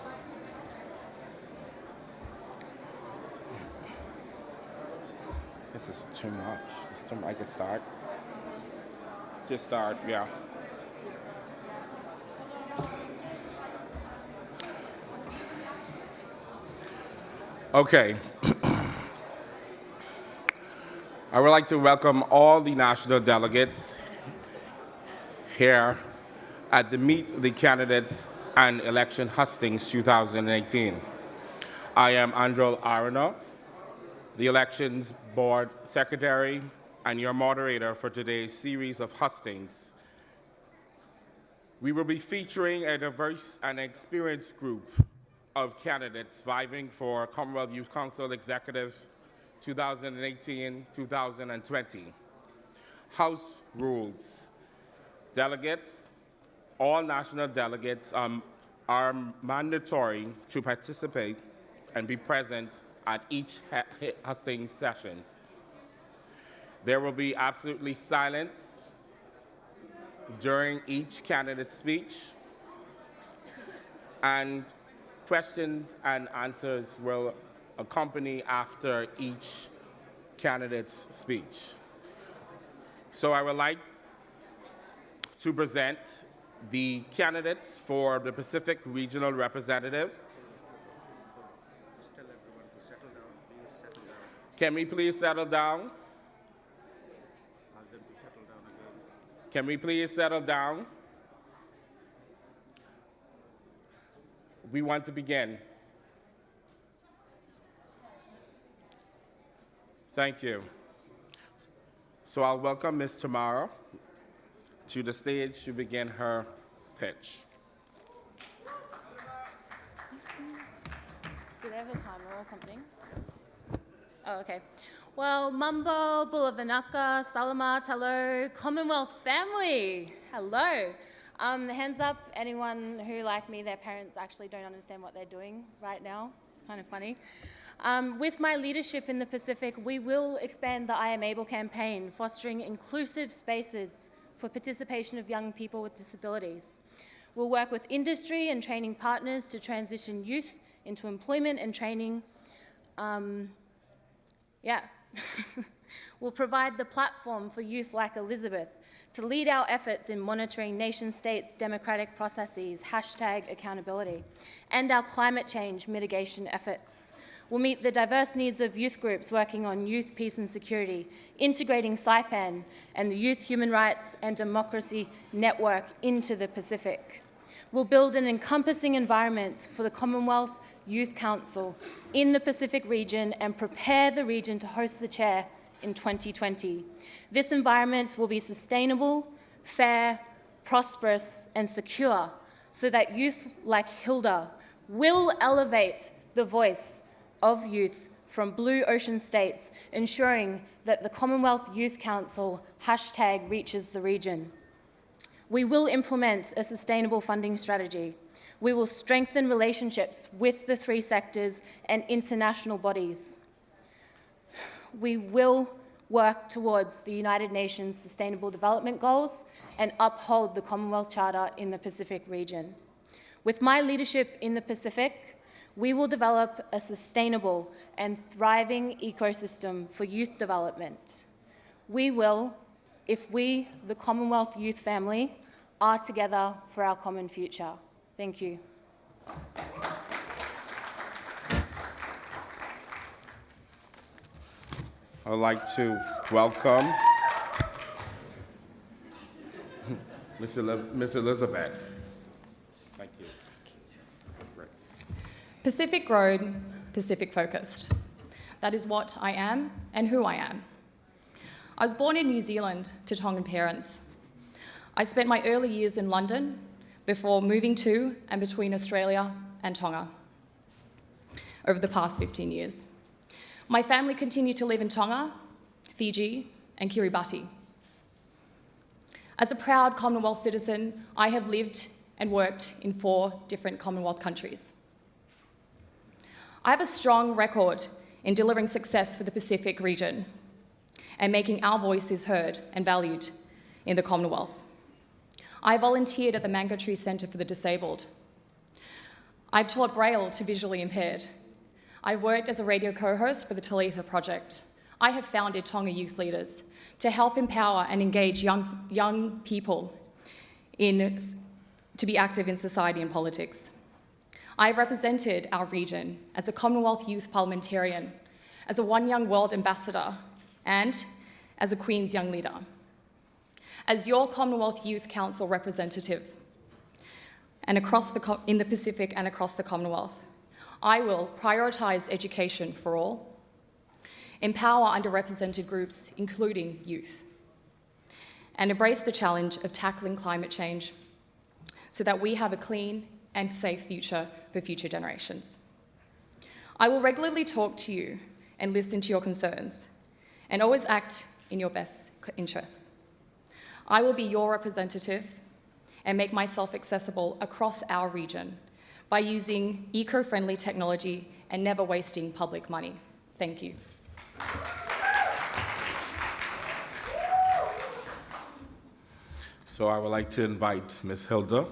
This is too much. It's too much. I can start. Just start, yeah. Okay. I would like to welcome all the national delegates here at the Meet the Candidates and Election Hustings 2018. I am Androl Arana, the Elections Board Secretary and your moderator for today's series of hustings. We will be featuring a diverse and experienced group of candidates vying for Commonwealth Youth Council Executive 2018-2020. House rules. Delegates, all national delegates are mandatory to participate and be present at each hustings sessions. There will be absolutely silence during each candidate's speech, and questions and answers will accompany after each candidate's speech. So I would like to present the candidates for the Pacific Regional Representative. Can we please settle down? Can we please settle down? We want to begin. Thank you. So I'll welcome Ms. Tamara to the stage to begin her pitch. Do they have a timer or something? Oh, okay. Well, Mambo, Bulavanaka, Salamat, hello, Commonwealth family, hello. Hands up, anyone who, like me, their parents actually don't understand what they're doing right now. It's kind of funny. With my leadership in the Pacific, we will expand the I Am Able campaign, fostering inclusive spaces for participation of young people with disabilities. We'll work with industry and training partners to transition youth into employment and training. We'll provide the platform for youth like Elizabeth to lead our efforts in monitoring nation-states' democratic processes, #accountability, and our climate change mitigation efforts. We'll meet the diverse needs of youth groups working on youth peace and security, integrating Saipan and the Youth Human Rights and Democracy Network into the Pacific. We'll build an encompassing environment for the Commonwealth Youth Council in the Pacific region and prepare the region to host the chair in 2020. This environment will be sustainable, fair, prosperous, and secure so that youth like Hilda will elevate the voice of youth from blue ocean states, ensuring that the Commonwealth Youth Council # reaches the region. We will implement a sustainable funding strategy. We will strengthen relationships with the 3 sectors and international bodies. We will work towards the United Nations Sustainable Development Goals and uphold the Commonwealth Charter in the Pacific region. With my leadership in the Pacific, we will develop a sustainable and thriving ecosystem for youth development. We will, if we, the Commonwealth youth family, are together for our common future. Thank you. I'd like to welcome Miss Elizabeth. Thank you. Great. Pacific Road, Pacific focused. That is what I am and who I am. I was born in New Zealand to Tongan parents. I spent my early years in London before moving to and between Australia and Tonga over the past 15 years. My family continued to live in Tonga, Fiji, and Kiribati. As a proud Commonwealth citizen, I have lived and worked in 4 different Commonwealth countries. I have a strong record in delivering success for the Pacific region and making our voices heard and valued in the Commonwealth. I volunteered at the Mango Tree Centre for the Disabled. I've taught Braille to visually impaired. I've worked as a radio co-host for the Talitha Project. I have founded Tonga Youth Leaders to help empower and engage young people to be active in society and politics. I have represented our region as a Commonwealth Youth Parliamentarian, as a One Young World Ambassador, and as a Queen's Young Leader. As your Commonwealth Youth Council representative and in the Pacific and across the Commonwealth, I will prioritise education for all, empower underrepresented groups, including youth, and embrace the challenge of tackling climate change so that we have a clean and safe future for future generations. I will regularly talk to you and listen to your concerns and always act in your best interests. I will be your representative and make myself accessible across our region by using eco-friendly technology and never wasting public money. Thank you. So I would like to invite Ms. Hilda.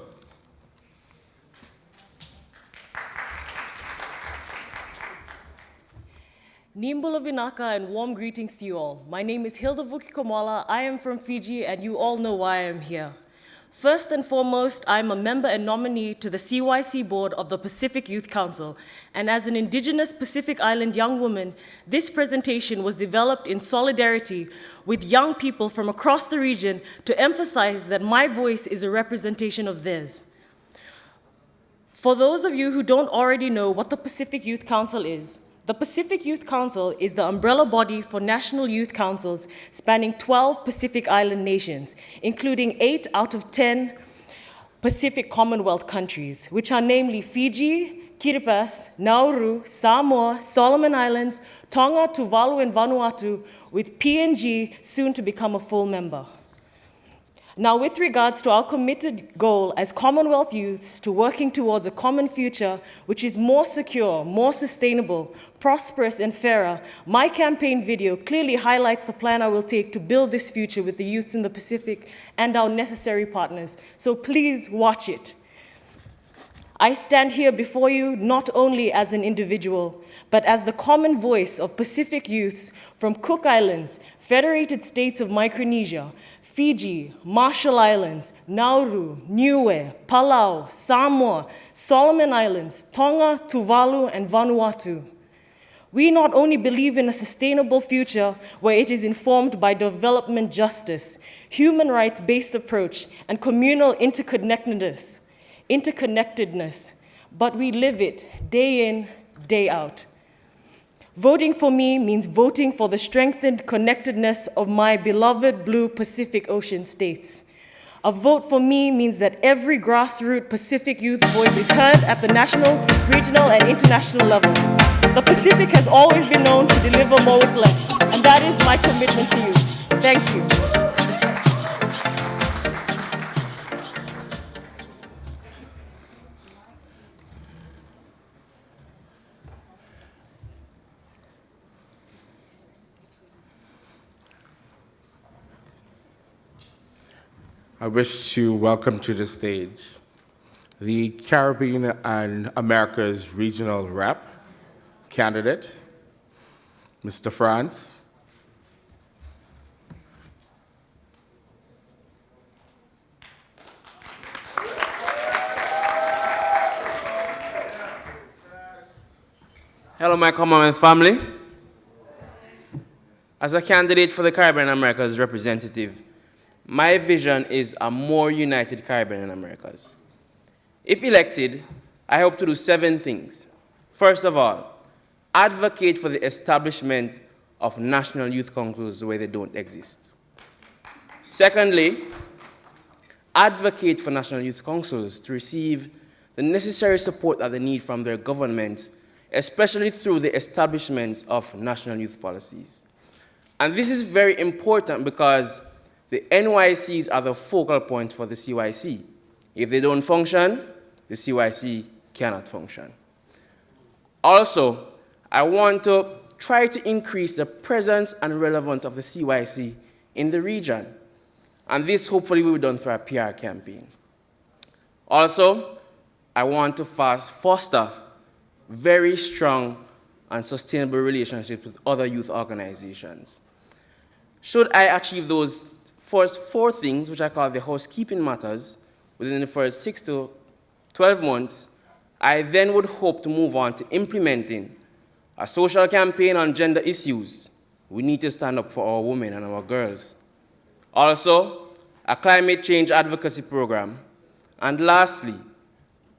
Nimbula Vinaka and warm greetings to you all. My name is Hilda Vukikomala. I am from Fiji and you all know why I am here. First and foremost, I am a member and nominee to the CYC board of the Pacific Youth Council. And as an Indigenous Pacific Island young woman, this presentation was developed in solidarity with young people from across the region to emphasize that my voice is a representation of theirs. For those of you who don't already know what the Pacific Youth Council is, the Pacific Youth Council is the umbrella body for national youth councils spanning 12 Pacific Island nations, including 8 out of 10 Pacific Commonwealth countries, which are namely Fiji, Kiribati, Nauru, Samoa, Solomon Islands, Tonga, Tuvalu, and Vanuatu, with PNG soon to become a full member. Now, with regards to our committed goal as Commonwealth youths to working towards a common future which is more secure, more sustainable, prosperous, and fairer, my campaign video clearly highlights the plan I will take to build this future with the youths in the Pacific and our necessary partners. So please watch it. I stand here before you not only as an individual, but as the common voice of Pacific youths from Cook Islands, Federated States of Micronesia, Fiji, Marshall Islands, Nauru, Niue, Palau, Samoa, Solomon Islands, Tonga, Tuvalu, and Vanuatu. We not only believe in a sustainable future where it is informed by development justice, human rights-based approach, and communal interconnectedness, but we live it day in, day out. Voting for me means voting for the strengthened connectedness of my beloved blue Pacific Ocean states. A vote for me means that every grassroots Pacific youth voice is heard at the national, regional, and international level. The Pacific has always been known to deliver more with less, and that is my commitment to you. Thank you. I wish to welcome to the stage the Caribbean and Americas Regional Rep candidate, Mr. France. Hello, my Commonwealth family. As a candidate for the Caribbean and Americas representative, my vision is a more united Caribbean and Americas. If elected, I hope to do 7 things. First of all, advocate for the establishment of national youth councils where they don't exist. Secondly, advocate for national youth councils to receive the necessary support that they need from their governments, especially through the establishment of national youth policies. And this is very important because the NYCs are the focal point for the CYC. If they don't function, the CYC cannot function. Also, I want to try to increase the presence and relevance of the CYC in the region. And this hopefully will be done through a PR campaign. Also, I want to foster very strong and sustainable relationships with other youth organizations. Should I achieve those first 4 things, which I call the housekeeping matters, within the first 6 to 12 months, I then would hope to move on to implementing a social campaign on gender issues. We need to stand up for our women and our girls. Also, a climate change advocacy program. And lastly,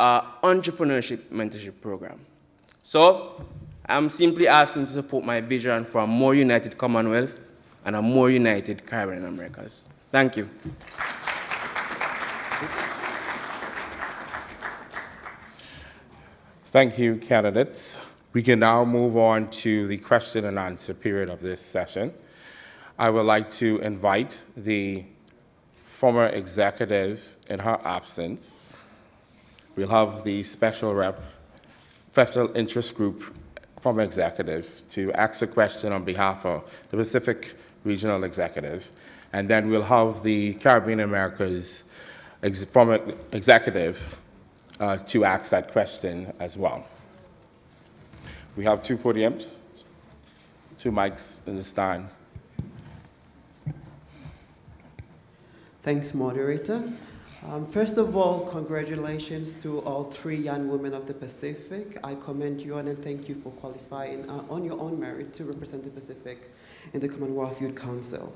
an entrepreneurship mentorship program. So, I'm simply asking to support my vision for a more united Commonwealth and a more united Caribbean and Americas. Thank you. Thank you, candidates. We can now move on to the question and answer period of this session. I would like to invite the former executive in her absence. We'll have the special interest group from executive to ask a question on behalf of the Pacific Regional Executive. And then we'll have the Caribbean Americas from executive to ask that question as well. We have 2 podiums. two mics in the stand. Thanks, Moderator. First of all, congratulations to all three young women of the Pacific. I commend you on and thank you for qualifying on your own merit to represent the Pacific in the Commonwealth Youth Council.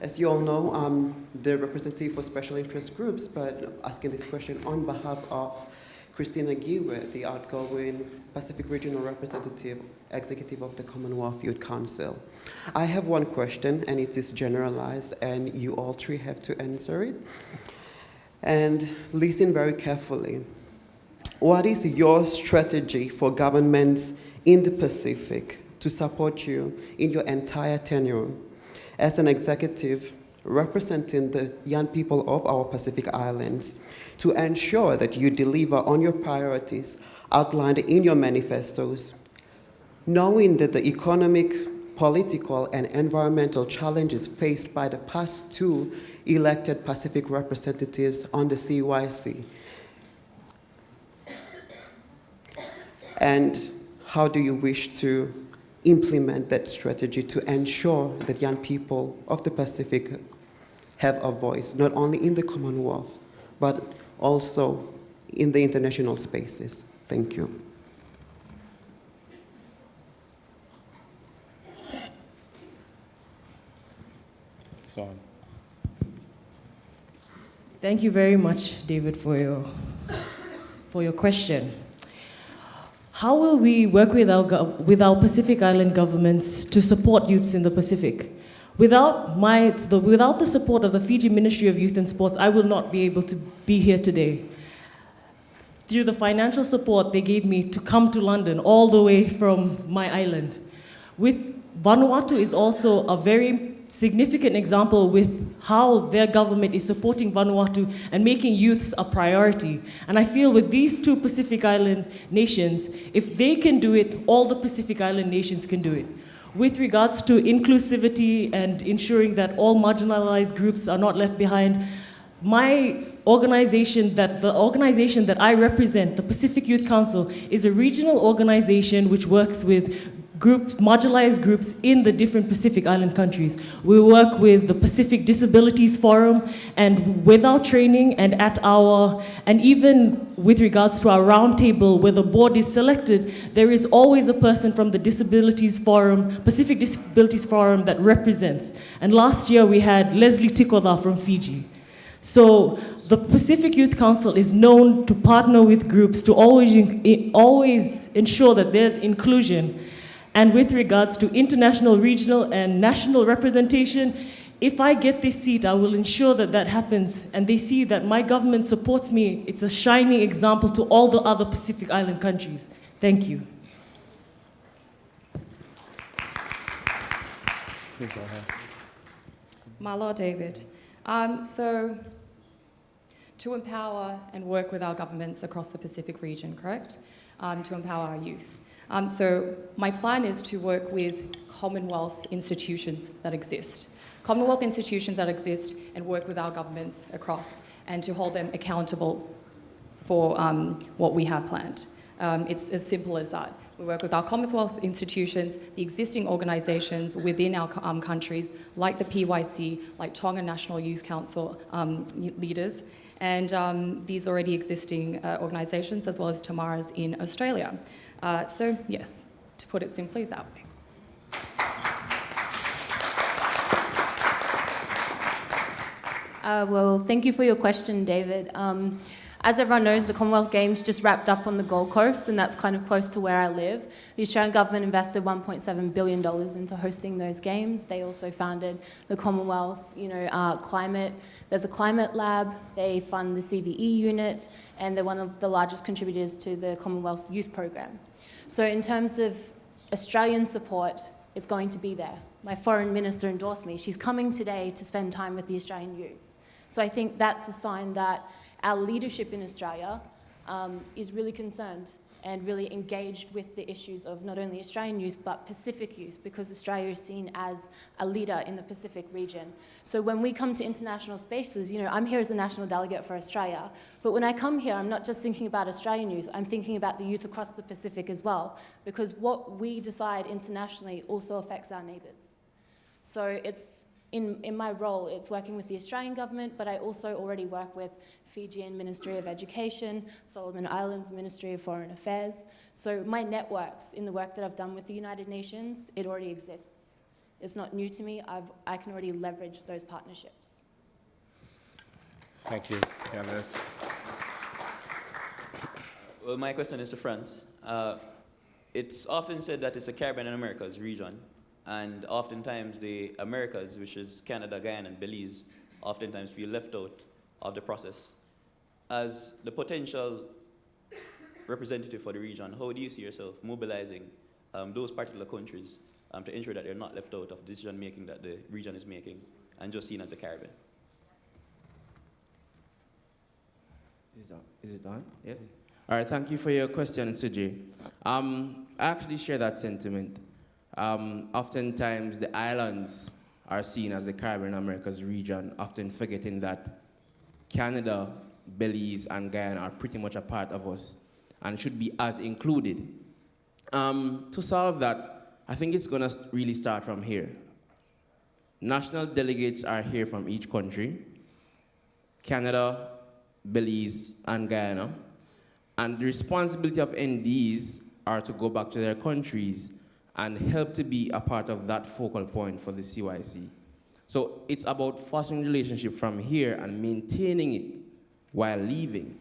As you all know, I'm the representative for special interest groups, but asking this question on behalf of Christina Giwe, the outgoing Pacific Regional Representative Executive of the Commonwealth Youth Council. I have one question, and it is generalized, and you all three have to answer it. And listen very carefully. What is your strategy for governments in the Pacific to support you in your entire tenure as an executive representing the young people of our Pacific Islands to ensure that you deliver on your priorities outlined in your manifestos, knowing that the economic, political, and environmental challenges faced by the past two elected Pacific representatives on the CYC? And how do you wish to implement that strategy to ensure that young people of the Pacific have a voice, not only in the Commonwealth, but also in the international spaces? Thank you. Thank you very much, David, for your question. How will we work with our Pacific Island governments to support youths in the Pacific? Without the support of the Fiji Ministry of Youth and Sports, I will not be able to be here today. Through the financial support they gave me to come to London all the way from my island. Vanuatu is also a very significant example with how their government is supporting Vanuatu and making youths a priority. And I feel with these two Pacific Island nations, if they can do it, all the Pacific Island nations can do it. With regards to inclusivity and ensuring that all marginalized groups are not left behind, the organization that I represent, the Pacific Youth Council, is a regional organization which works with marginalized groups in the different Pacific Island countries. We work with the Pacific Disabilities Forum, and with our training and even with regards to our roundtable where the board is selected, there is always a person from the Pacific Disabilities Forum that represents. And last year we had Leslie Tikoda from Fiji. So the Pacific Youth Council is known to partner with groups to always ensure that there's inclusion. And with regards to international, regional, and national representation, if I get this seat, I will ensure that that happens, and they see that my government supports me. It's a shining example to all the other Pacific Island countries. Thank you. Malo David. So, to empower and work with our governments across the Pacific region, correct? To empower our youth. So my plan is to work with Commonwealth institutions that exist. Commonwealth institutions that exist and work with our governments across and to hold them accountable for what we have planned. It's as simple as that. We work with our Commonwealth institutions, the existing organizations within our countries, like the PYC, like Tonga National Youth Council leaders, and these already existing organizations, as well as Tamara's in Australia. So yes, to put it simply that way. Well, thank you for your question, David. As everyone knows, the Commonwealth Games just wrapped up on the Gold Coast, and that's kind of close to where I live. The Australian government invested $1.7 billion into hosting those games. They also founded the Commonwealth's, climate. There's a climate lab. They fund the CVE unit, and they're one of the largest contributors to the Commonwealth's youth program. So in terms of Australian support, it's going to be there. My foreign minister endorsed me. She's coming today to spend time with the Australian youth. So I think that's a sign that our leadership in Australia is really concerned and really engaged with the issues of not only Australian youth, but Pacific youth, because Australia is seen as a leader in the Pacific region. So when we come to international spaces, you know, I'm here as a national delegate for Australia, but when I come here, I'm not just thinking about Australian youth, I'm thinking about the youth across the Pacific as well, because what we decide internationally also affects our neighbours. So it's, in my role, it's working with the Australian government, but I also already work with Fijian Ministry of Education, Solomon Islands Ministry of Foreign Affairs. So my networks in the work that I've done with the United Nations, it already exists. It's not new to me. I can already leverage those partnerships. Thank you, candidates. Well, my question is to France. It's often said that it's a Caribbean and Americas region, and oftentimes the Americas, which is Canada, Guyana, and Belize, oftentimes feel left out of the process. As the potential representative for the region, how do you see yourself mobilizing those particular countries to ensure that they're not left out of the decision making that the region is making and just seen as a Caribbean? Is it on? Yes? All right, thank you for your question, Suji. I actually share that sentiment. Oftentimes, the islands are seen as the Caribbean Americas region, often forgetting that Canada, Belize, and Guyana are pretty much a part of us and should be as included. To solve that, I think it's going to really start from here. National delegates are here from each country, Canada, Belize, and Guyana. And the responsibility of NDs are to go back to their countries and help to be a part of that focal point for the CYC. So it's about fostering relationship from here and maintaining it while leaving.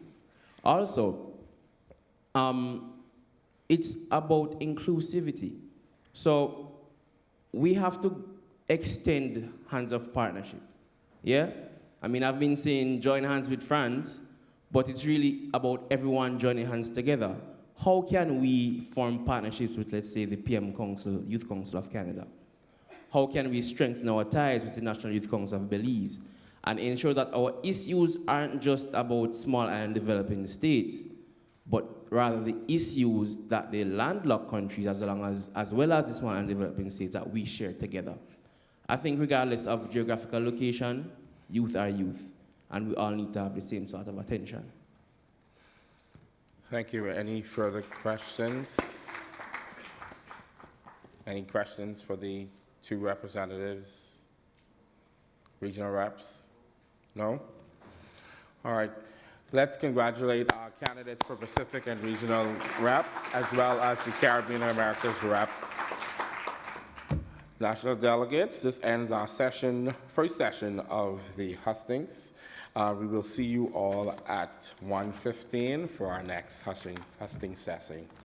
Also, it's about inclusivity. So we have to extend hands of partnership, yeah? I mean, I've been saying join hands with France, but it's really about everyone joining hands together. How can we form partnerships with, let's say, the PM Council, Youth Council of Canada? How can we strengthen our ties with the National Youth Council of Belize and ensure that our issues aren't just about small and developing states, but rather the issues that the landlocked countries, as well as the small and developing states, that we share together. I think regardless of geographical location, youth are youth, and we all need to have the same sort of attention. Thank you. Any further questions? Any questions for the two representatives? Regional reps? No? All right. Let's congratulate our candidates for Pacific and Regional Rep, as well as the Caribbean and Americas Rep. National delegates, this ends our session, first session of the hustings. We will see you all at 1:15 for our next husting session.